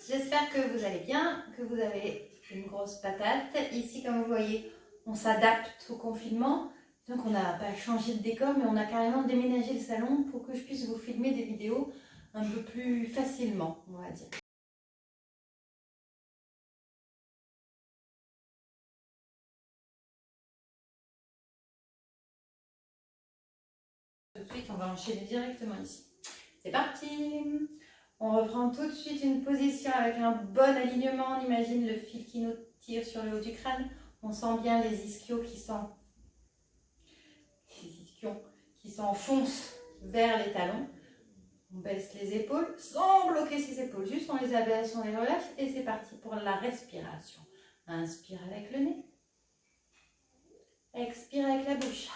j'espère que vous allez bien, que vous avez une grosse patate. Ici, comme vous voyez, on s'adapte au confinement. Donc on n'a pas changé de décor, mais on a carrément déménagé le salon pour que je puisse vous filmer des vidéos un peu plus facilement, on va dire. Tout de suite, on va enchaîner directement ici. C'est parti! On reprend tout de suite une position avec un bon alignement. On imagine le fil qui nous tire sur le haut du crâne. On sent bien les ischios qui s'enfoncent vers les talons. On baisse les épaules sans bloquer ses épaules. Juste on les abaisse, on les relâche et c'est parti pour la respiration. Inspire avec le nez. Expire avec la bouche.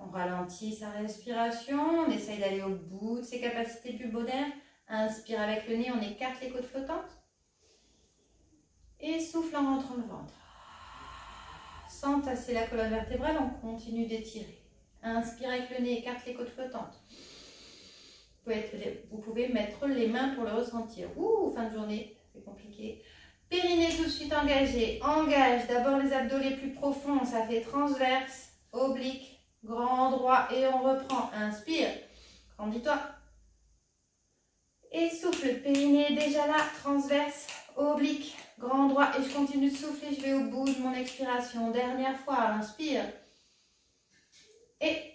On ralentit sa respiration, on essaye d'aller au bout de ses capacités pulmonaires. Inspire avec le nez, on écarte les côtes flottantes. Et souffle en rentrant le ventre. Sans tasser la colonne vertébrale, on continue d'étirer. Inspire avec le nez, écarte les côtes flottantes. Vous pouvez mettre les mains pour le ressentir. Ouh, fin de journée, c'est compliqué. Périnée tout de suite engagé. Engage d'abord les abdos les plus profonds, ça fait transverse, oblique. Grand droit et on reprend. Inspire. Grandis-toi. Et souffle. Périnée déjà là. Transverse. Oblique. Grand droit. Et je continue de souffler. Je vais au bout de mon expiration. Dernière fois. Inspire. Et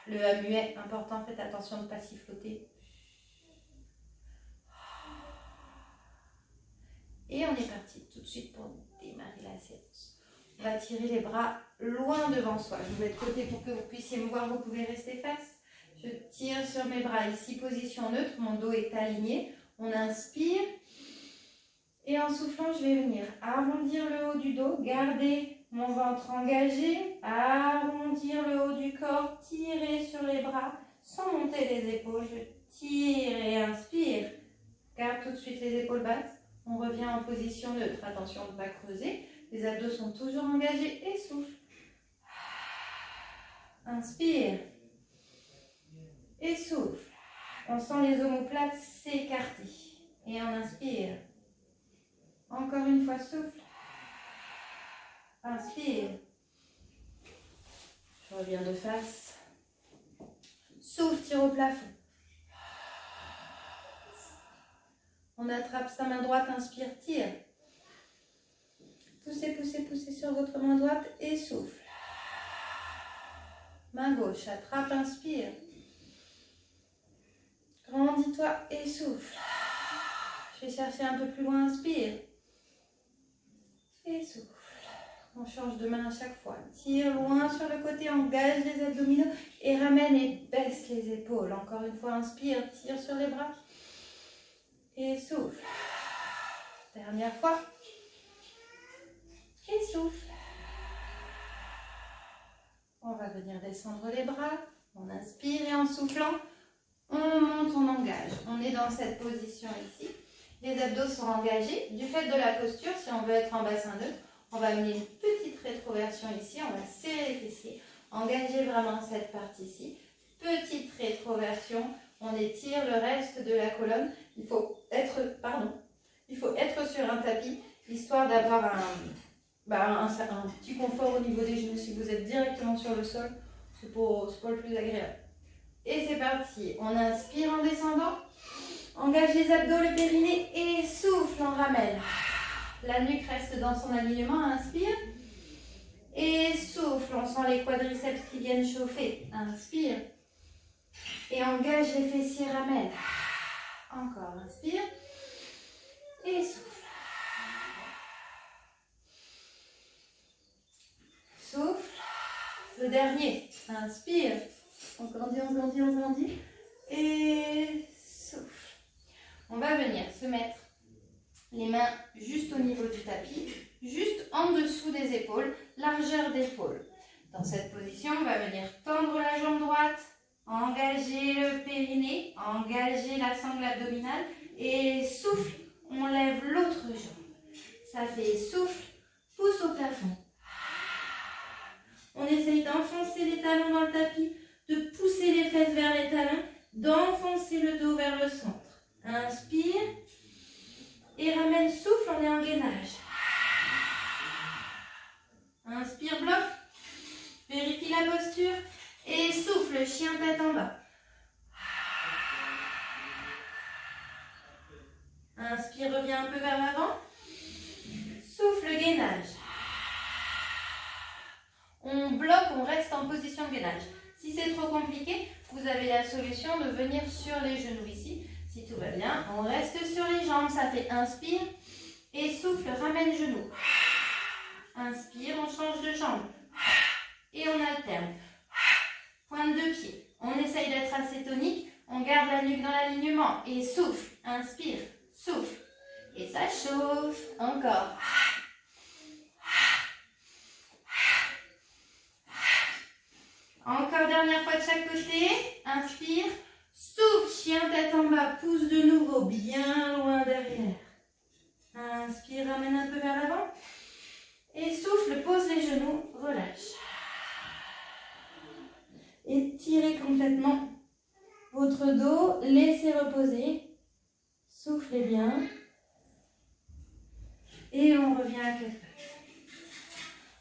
le A muet. Important. Faites attention de ne pas siffloter. Et on est parti tout de suite pour démarrer la séance. On va tirer les bras loin devant soi. Je vous mets de côté pour que vous puissiez me voir. Vous pouvez rester face. Je tire sur mes bras. Ici, position neutre. Mon dos est aligné. On inspire. Et en soufflant, je vais venir arrondir le haut du dos. Garder mon ventre engagé. Arrondir le haut du corps. Tirer sur les bras sans monter les épaules. Je tire et inspire. Garde tout de suite les épaules basses. On revient en position neutre. Attention de ne pas creuser. Les abdos sont toujours engagés et souffle. Inspire. Et souffle. On sent les omoplates s'écarter. Et on inspire. Encore une fois, souffle. Inspire. Je reviens de face. Souffle, tire au plafond. On attrape sa main droite, inspire, tire. Poussez, poussez, poussez sur votre main droite et souffle. Main gauche, attrape, inspire. Grandis-toi et souffle. Je vais chercher un peu plus loin, inspire. Et souffle. On change de main à chaque fois. Tire loin sur le côté, engage les abdominaux et ramène et baisse les épaules. Encore une fois, inspire, tire sur les bras. Et souffle. Dernière fois. Et souffle. On va venir descendre les bras. On inspire et en soufflant, on monte, on engage. On est dans cette position ici. Les abdos sont engagés. Du fait de la posture, si on veut être en bassin neutre, on va amener une petite rétroversion ici. On va serrer les fessiers. Engager vraiment cette partie-ci. Petite rétroversion. On étire le reste de la colonne. Il faut être sur un tapis, histoire d'avoir un petit confort au niveau des genoux. Si vous êtes directement sur le sol, c'est pas le plus agréable. Et c'est parti. On inspire en descendant. Engage les abdos, le périnée et souffle, on ramène. La nuque reste dans son alignement. Inspire. Et souffle. On sent les quadriceps qui viennent chauffer. Inspire. Et engage les fessiers, ramène. Encore, inspire. Et souffle. Souffle. Le dernier. Inspire. On grandit, on grandit, on grandit. Et souffle. On va venir se mettre les mains juste au niveau du tapis, juste en dessous des épaules, largeur d'épaule. Dans cette position, on va venir tendre la jambe droite. Engagez le périnée, engagez la sangle abdominale et souffle, on lève l'autre jambe. Ça fait souffle, pouce au plafond. On essaye d'enfoncer les talons dans le tapis, de pousser les fesses Et souffle, chien tête en bas. Inspire, reviens un peu vers l'avant. Souffle, gainage. On bloque, on reste en position de gainage. Si c'est trop compliqué, vous avez la solution de venir sur les genoux ici. Si tout va bien, on reste sur les jambes. Ça fait inspire et souffle, ramène genou. Inspire, on change de jambe. Et on alterne. Pointe de pied. On essaye d'être assez tonique. On garde la nuque dans l'alignement. Et souffle, inspire, souffle. Et ça chauffe. Encore. Encore dernière fois de chaque côté. Inspire. Souffle. Chien tête en bas. Pousse de nouveau bien loin derrière. Inspire. Ramène un peu vers l'avant. Et souffle. Pose les genoux. Relâche. Étirez complètement votre dos. Laissez reposer. Soufflez bien. Et on revient à quatre pattes.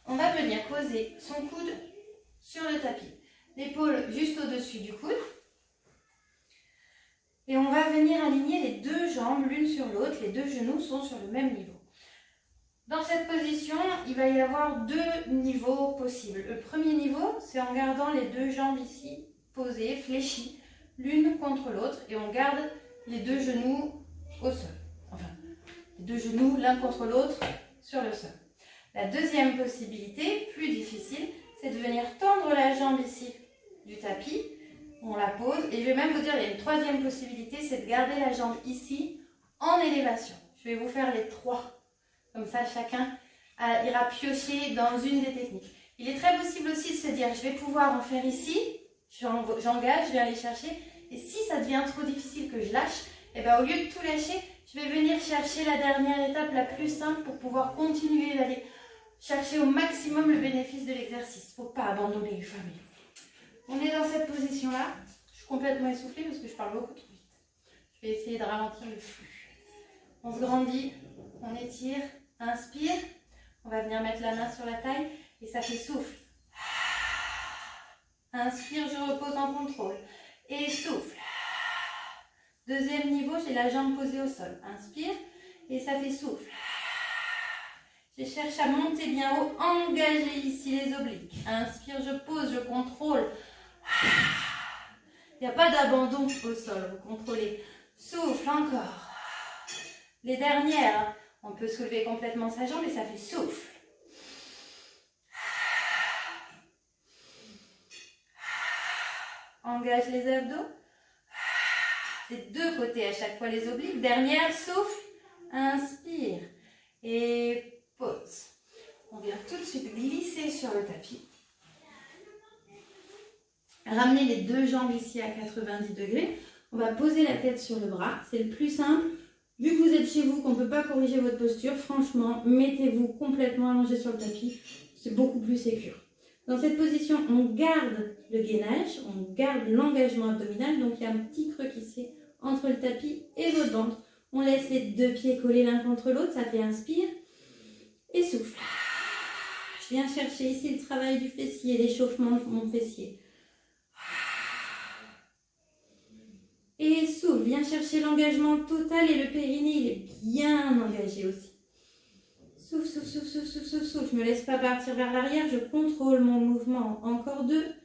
On va venir poser son coude sur le tapis. L'épaule juste au-dessus du coude. Et on va venir aligner les deux jambes l'une sur l'autre. Les deux genoux sont sur le même niveau. Dans cette position, il va y avoir deux niveaux possibles. Le premier niveau, c'est en gardant les deux jambes ici posées, fléchies, l'une contre l'autre. Et on garde les deux genoux au sol. Enfin, les deux genoux l'un contre l'autre sur le sol. La deuxième possibilité, plus difficile, c'est de venir tendre la jambe ici du tapis. On la pose. Et je vais même vous dire, il y a une troisième possibilité, c'est de garder la jambe ici en élévation. Je vais vous faire les trois. Comme ça, chacun ira piocher dans une des techniques. Il est très possible aussi de se dire, je vais pouvoir en faire ici. J'engage, je vais aller chercher. Et si ça devient trop difficile que je lâche, et bien au lieu de tout lâcher, je vais venir chercher la dernière étape la plus simple pour pouvoir continuer d'aller chercher au maximum le bénéfice de l'exercice. Il ne faut pas abandonner, jamais. On est dans cette position-là. Je suis complètement essoufflée parce que je parle beaucoup trop vite. Je vais essayer de ralentir le flux. On se grandit, on étire, inspire. On va venir mettre la main sur la taille et ça fait souffle. Inspire, je repose en contrôle. Et souffle. Deuxième niveau, j'ai la jambe posée au sol. Inspire et ça fait souffle. Je cherche à monter bien haut, engager ici les obliques. Inspire, je pose, je contrôle. Il n'y a pas d'abandon au sol, vous contrôlez. Souffle encore. Les dernières, on peut soulever complètement sa jambe et ça fait souffle. Engage les abdos. C'est deux côtés à chaque fois les obliques. Dernière, souffle. Inspire. Et pause. On vient tout de suite glisser sur le tapis. Ramenez les deux jambes ici à 90 degrés. On va poser la tête sur le bras. C'est le plus simple. Vu que vous êtes chez vous, qu'on ne peut pas corriger votre posture, franchement, mettez-vous complètement allongé sur le tapis. C'est beaucoup plus sécure. Dans cette position, on garde le gainage, on garde l'engagement abdominal. Donc, il y a un petit creux qui se fait entre le tapis et votre ventre. On laisse les deux pieds collés l'un contre l'autre. Ça fait inspire et souffle. Je viens chercher ici le travail du fessier, l'échauffement de mon fessier. Et souffle, viens chercher l'engagement total et le périnée, il est bien engagé aussi. Souffle, souffle, souffle, souffle, souffle, souffle, souffle. Je ne me laisse pas partir vers l'arrière, je contrôle mon mouvement. Encore deux.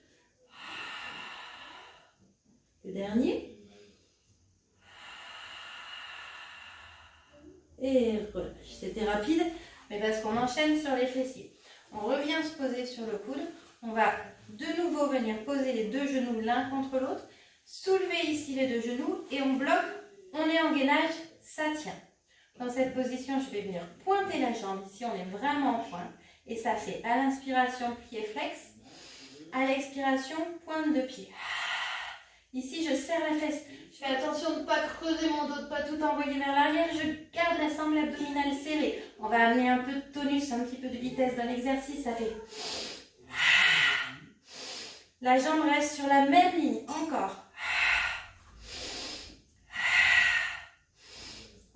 Le dernier. Et relâche. C'était rapide, mais parce qu'on enchaîne sur les fessiers. On revient se poser sur le coude. On va de nouveau venir poser les deux genoux l'un contre l'autre. Soulever ici les deux genoux et on bloque, on est en gainage, ça tient. Dans cette position, je vais venir pointer la jambe. Ici, on est vraiment en pointe. Et ça fait à l'inspiration, pied flex. À l'expiration, pointe de pied. Ici, je serre la fesse. Je fais attention de ne pas creuser mon dos, de ne pas tout envoyer vers l'arrière. Je garde la sangle abdominale serrée. On va amener un peu de tonus, un petit peu de vitesse dans l'exercice. Ça fait... La jambe reste sur la même ligne. Encore.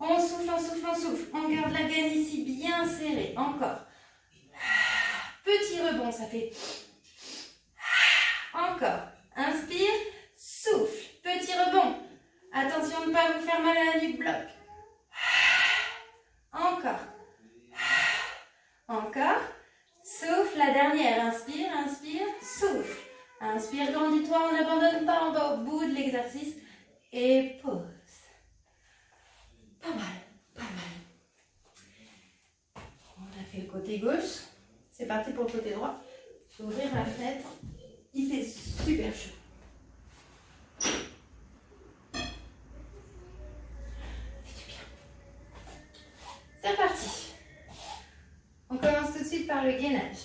On souffle, on souffle, on souffle. On garde la gaine ici bien serrée. Encore. Petit rebond, ça fait... Encore. Inspire, souffle. Petit rebond. Attention de ne pas vous faire mal à la nuque, bloc. Encore. Encore. Souffle, la dernière. Inspire, inspire, souffle. Inspire, grandis-toi, on n'abandonne pas, on va au bout de l'exercice. Et pause. Pas mal, pas mal. On a fait le côté gauche. C'est parti pour le côté droit. Je vais ouvrir ma fenêtre. Il fait super chaud. C'est reparti. On commence tout de suite par le gainage.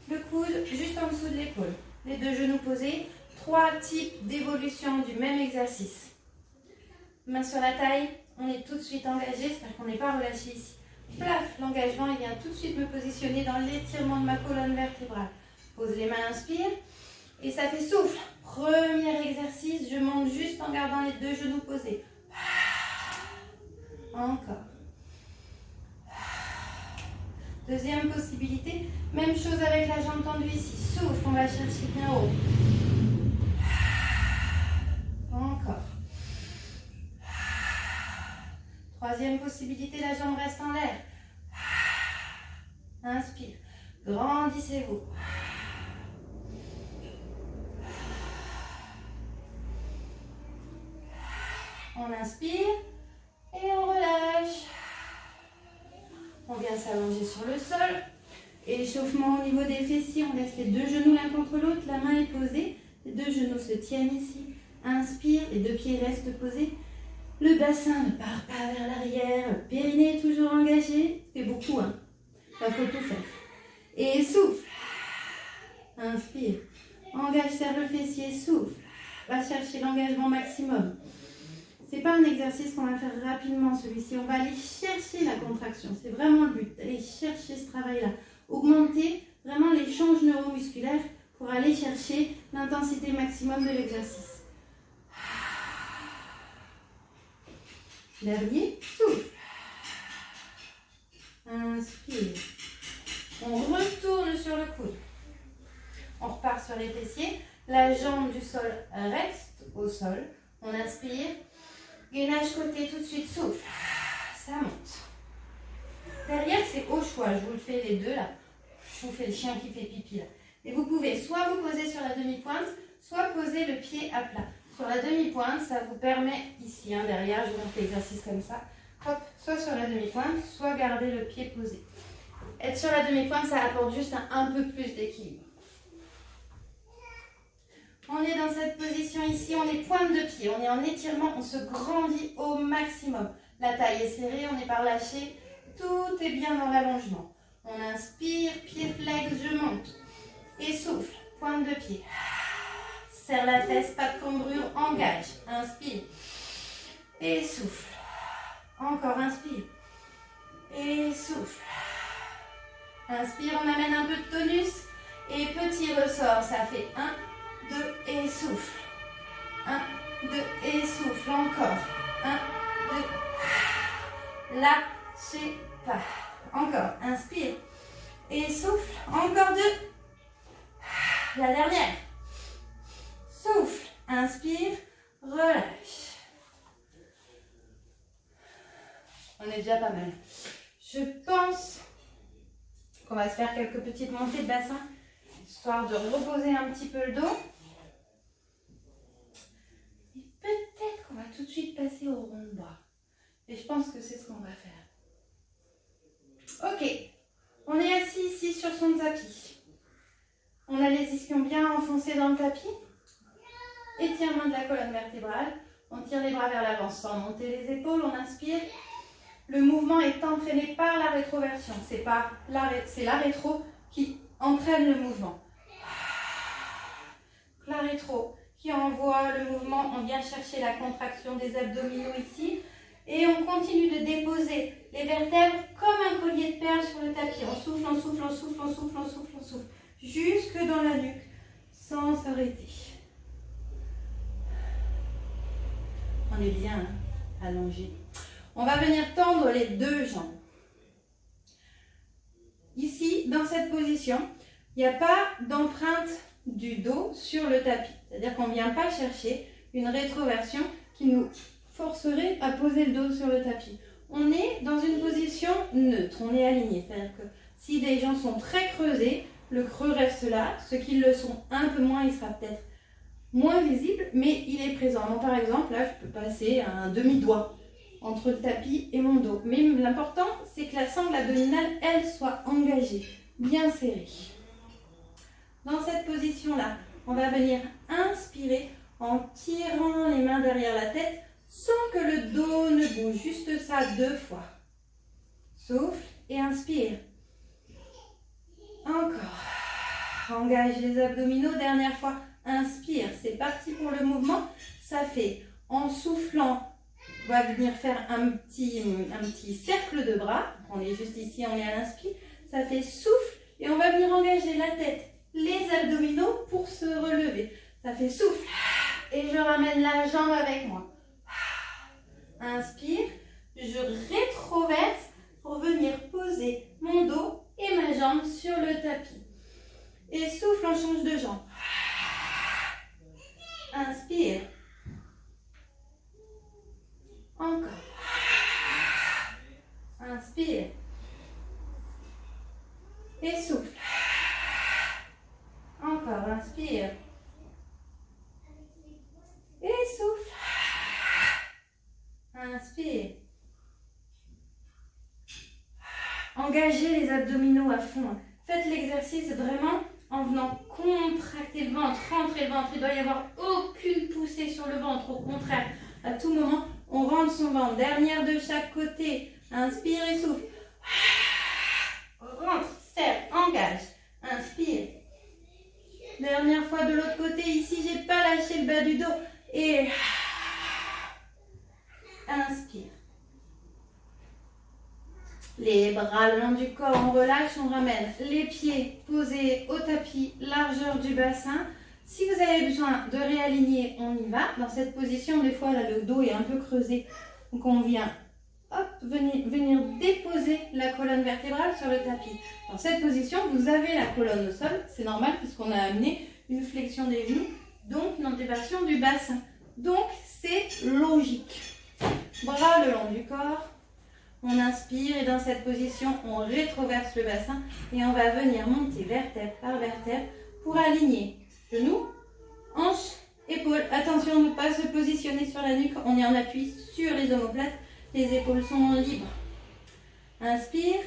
Le coude juste en dessous de l'épaule. Les deux genoux posés. 3 types d'évolution du même exercice. Main sur la taille. On est tout de suite engagé, c'est-à-dire qu'on n'est pas relâché ici. Plaf, l'engagement, il vient tout de suite me positionner dans l'étirement de ma colonne vertébrale. Pose les mains, inspire. Et ça fait souffle. Premier exercice, je monte juste en gardant les deux genoux posés. Encore. Deuxième possibilité, même chose avec la jambe tendue ici. Souffle, on va chercher bien haut. Encore. Troisième possibilité, la jambe reste en l'air. Inspire. Grandissez-vous. On inspire et on relâche. On vient s'allonger sur le sol. Échauffement au niveau des fessiers. On laisse les deux genoux l'un contre l'autre. La main est posée. Les deux genoux se tiennent ici. Inspire. Les deux pieds restent posés. Le bassin ne part pas vers l'arrière. Le périnée est toujours engagé. C'est beaucoup, hein. Il faut tout faire. Et souffle. Inspire. Engage, serre le fessier. Souffle. Va chercher l'engagement maximum. Ce n'est pas un exercice qu'on va faire rapidement, celui-ci. On va aller chercher la contraction. C'est vraiment le but, d'aller chercher ce travail-là. Augmenter vraiment l'échange neuromusculaire pour aller chercher l'intensité maximum de l'exercice. Dernier, souffle. Inspire. On retourne sur le coude. On repart sur les fessiers. La jambe du sol reste au sol. On inspire. Gainage côté tout de suite, souffle. Ça monte. Derrière, c'est au choix. Je vous le fais les deux là. Je vous fais le chien qui fait pipi là. Et vous pouvez soit vous poser sur la demi-pointe, soit poser le pied à plat. Sur la demi-pointe, ça vous permet, ici, hein, derrière, je vous fais l'exercice comme ça. Hop, soit sur la demi-pointe, soit garder le pied posé. Être sur la demi-pointe, ça apporte juste un peu plus d'équilibre. On est dans cette position ici, on est pointe de pied, on est en étirement, on se grandit au maximum. La taille est serrée, on n'est pas relâché, tout est bien dans l'allongement. On inspire, pied flex, je monte. Et souffle, pointe de pied. Serre la fesse, pas de cambrure, engage. Inspire. Et souffle. Encore, inspire. Et souffle. Inspire, on amène un peu de tonus. Et petit ressort, ça fait 1, 2 et souffle. 1, 2 et souffle. Encore. 1, 2. Lâchez pas. Encore. Inspire. Et souffle. Encore 2. La dernière. Souffle. Inspire. Relâche. On est déjà pas mal. Je pense qu'on va se faire quelques petites montées de bassin, histoire de reposer un petit peu le dos. Et peut-être qu'on va tout de suite passer au rond de bras. Et je pense que c'est ce qu'on va faire. Ok. On est assis ici sur son tapis. On a les ischions bien enfoncés dans le tapis. Étirement de la colonne vertébrale. On tire les bras vers l'avant sans monter les épaules. On inspire. Le mouvement est entraîné par la rétroversion. C'est la rétro qui entraîne le mouvement. La rétro qui envoie le mouvement. On vient chercher la contraction des abdominaux ici. Et on continue de déposer les vertèbres comme un collier de perles sur le tapis. On souffle, on souffle, on souffle, on souffle, on souffle, on souffle. Jusque dans la nuque, sans s'arrêter. On est bien hein, allongé. On va venir tendre les deux jambes. Ici, dans cette position, il n'y a pas d'empreinte du dos sur le tapis. C'est-à-dire qu'on ne vient pas chercher une rétroversion qui nous forcerait à poser le dos sur le tapis. On est dans une position neutre, on est aligné. C'est-à-dire que si des gens sont très creusés, le creux reste là. Ceux qui le sont un peu moins, il sera peut-être moins visible, mais il est présent. Moi, par exemple, là, je peux passer un demi-doigt entre le tapis et mon dos. Mais l'important, c'est que la sangle abdominale, elle, soit engagée, bien serrée. Dans cette position-là, on va venir inspirer en tirant les mains derrière la tête sans que le dos ne bouge. Juste ça 2 fois. Souffle et inspire. Encore. Engage les abdominaux. Dernière fois. Inspire. C'est parti pour le mouvement. Ça fait en soufflant. On va venir faire un petit cercle de bras. On est juste ici, on est à l'inspire. Ça fait souffle et on va venir engager la tête, les abdominaux pour se relever. Ça fait souffle et je ramène la jambe avec moi. Inspire, je rétroverse pour venir poser mon dos et ma jambe sur le tapis. Et souffle, on change de jambe. Inspire. Encore. Inspire. Et souffle. Encore, inspire. Et souffle. Inspire. Engagez les abdominaux à fond. Faites l'exercice vraiment en venant contracter le ventre, rentrer le ventre. Il ne doit y avoir aucune poussée sur le ventre. Au contraire, à tout moment, on rentre son ventre. Dernière de chaque côté. Inspire et souffle. Rentre, serre, engage. Inspire. Dernière fois de l'autre côté. Ici, je n'ai pas lâché le bas du dos. Et inspire. Les bras le long du corps, on relâche, on ramène les pieds posés au tapis, largeur du bassin. Si vous avez besoin de réaligner, on y va. Dans cette position, des fois, là, le dos est un peu creusé. Donc, on vient venir déposer la colonne vertébrale sur le tapis. Dans cette position, vous avez la colonne au sol. C'est normal puisqu'on a amené une flexion des genoux, donc une antéversion du bassin. Donc, c'est logique. Bras le long du corps. On inspire et dans cette position, on rétroverse le bassin et on va venir monter vertèbre par vertèbre pour aligner genoux, hanches, épaules. Attention de ne pas se positionner sur la nuque, on est en appui sur les omoplates, les épaules sont libres. Inspire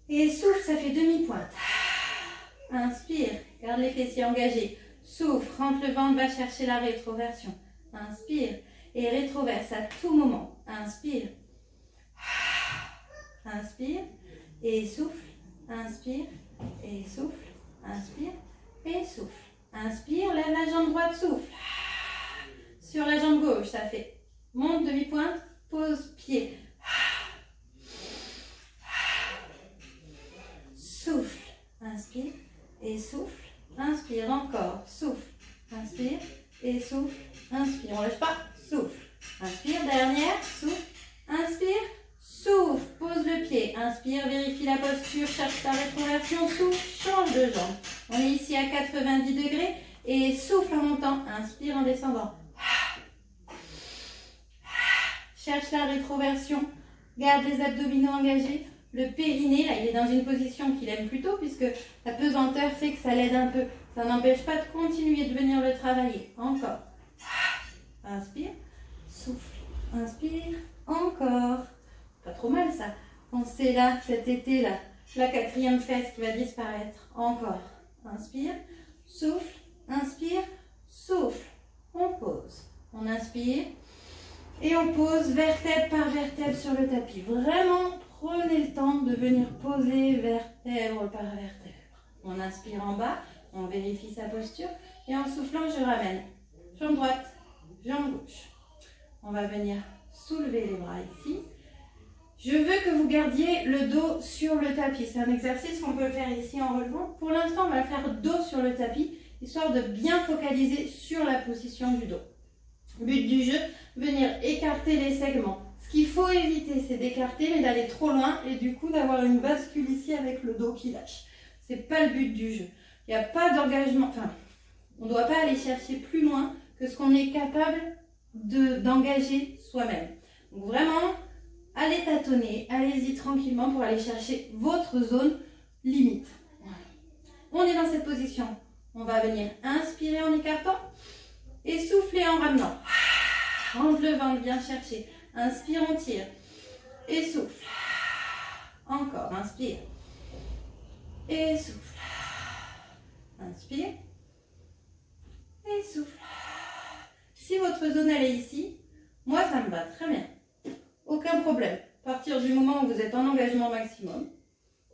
et souffle, ça fait demi-pointe. Inspire, garde les fessiers engagés. Souffle, rentre le ventre, va chercher la rétroversion. Inspire. Et rétroverse à tout moment. Inspire. Inspire. Et souffle. Inspire. Et souffle. Inspire. Et souffle. Inspire. Lève la jambe droite. Souffle. Sur la jambe gauche. Ça fait monte demi-pointe. Pose pied. Souffle. Inspire. Et souffle. Inspire encore. Souffle. Inspire. Et souffle. Inspire. On ne lâche pas. Souffle. Inspire, dernière, souffle. Inspire, souffle. Pose le pied. Inspire, vérifie la posture, cherche ta rétroversion. Souffle, change de jambe. On est ici à 90 degrés. Et souffle en montant. Inspire en descendant. Cherche la rétroversion. Garde les abdominaux engagés. Le périnée, là, il est dans une position qu'il aime plutôt puisque la pesanteur fait que ça l'aide un peu. Ça n'empêche pas de continuer de venir le travailler. Encore. Inspire, souffle, inspire, encore. Pas trop mal ça. Pensez là, cet été là, la 4e fesse qui va disparaître. Encore. Inspire, souffle, inspire, souffle. On pose. On inspire et on pose vertèbre par vertèbre sur le tapis. Vraiment, prenez le temps de venir poser vertèbre par vertèbre. On inspire en bas, on vérifie sa posture et en soufflant, je ramène. Jambe droite. Jambe gauche. On va venir soulever les bras ici. Je veux que vous gardiez le dos sur le tapis. C'est un exercice qu'on peut faire ici en relevant. Pour l'instant, on va le faire dos sur le tapis, histoire de bien focaliser sur la position du dos. But du jeu, venir écarter les segments. Ce qu'il faut éviter, c'est d'écarter, mais d'aller trop loin et du coup d'avoir une bascule ici avec le dos qui lâche. C'est pas le but du jeu. Il n'y a pas d'engagement, enfin, on ne doit pas aller chercher plus loin que ce qu'on est capable d'engager soi-même. Donc vraiment, allez tâtonner, allez-y tranquillement pour aller chercher votre zone limite. Voilà. On est dans cette position. On va venir inspirer en écartant et souffler en ramenant. Rentre le ventre, bien chercher. Inspire, on tire. Et souffle. Encore, inspire. Et souffle. Inspire. Et souffle. Si votre zone elle est ici, moi ça me va très bien. Aucun problème. À partir du moment où vous êtes en engagement maximum,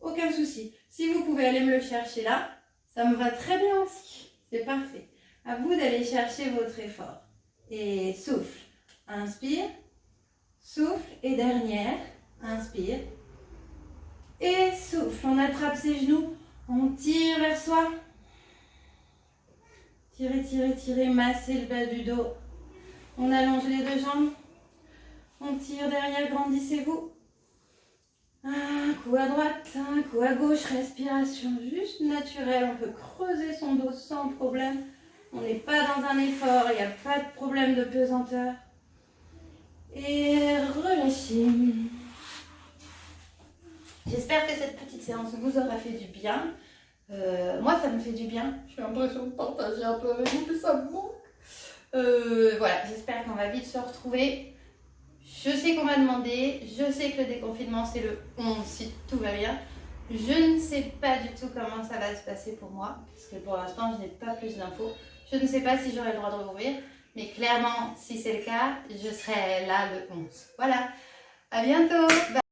aucun souci. Si vous pouvez aller me le chercher là, ça me va très bien aussi. C'est parfait. À vous d'aller chercher votre effort. Et souffle. Inspire. Souffle. Et dernière. Inspire. Et souffle. On attrape ses genoux. On tire vers soi. Tirez, tirez, tirez. Massez le bas du dos. On allonge les deux jambes. On tire derrière. Grandissez-vous. Un coup à droite, un coup à gauche. Respiration juste naturelle. On peut creuser son dos sans problème. On n'est pas dans un effort. Il n'y a pas de problème de pesanteur. Et relâchez. J'espère que cette petite séance vous aura fait du bien. Moi, ça me fait du bien. J'ai l'impression de partager un peu avec vous, mais ça me manque. Voilà, j'espère qu'on va vite se retrouver. Je sais qu'on m'a demandé. Je sais que le déconfinement, c'est le 11, si tout va bien. Je ne sais pas du tout comment ça va se passer pour moi, parce que pour l'instant, je n'ai pas plus d'infos. Je ne sais pas si j'aurai le droit de rouvrir, mais clairement, si c'est le cas, je serai là le 11. Voilà, à bientôt. Bye.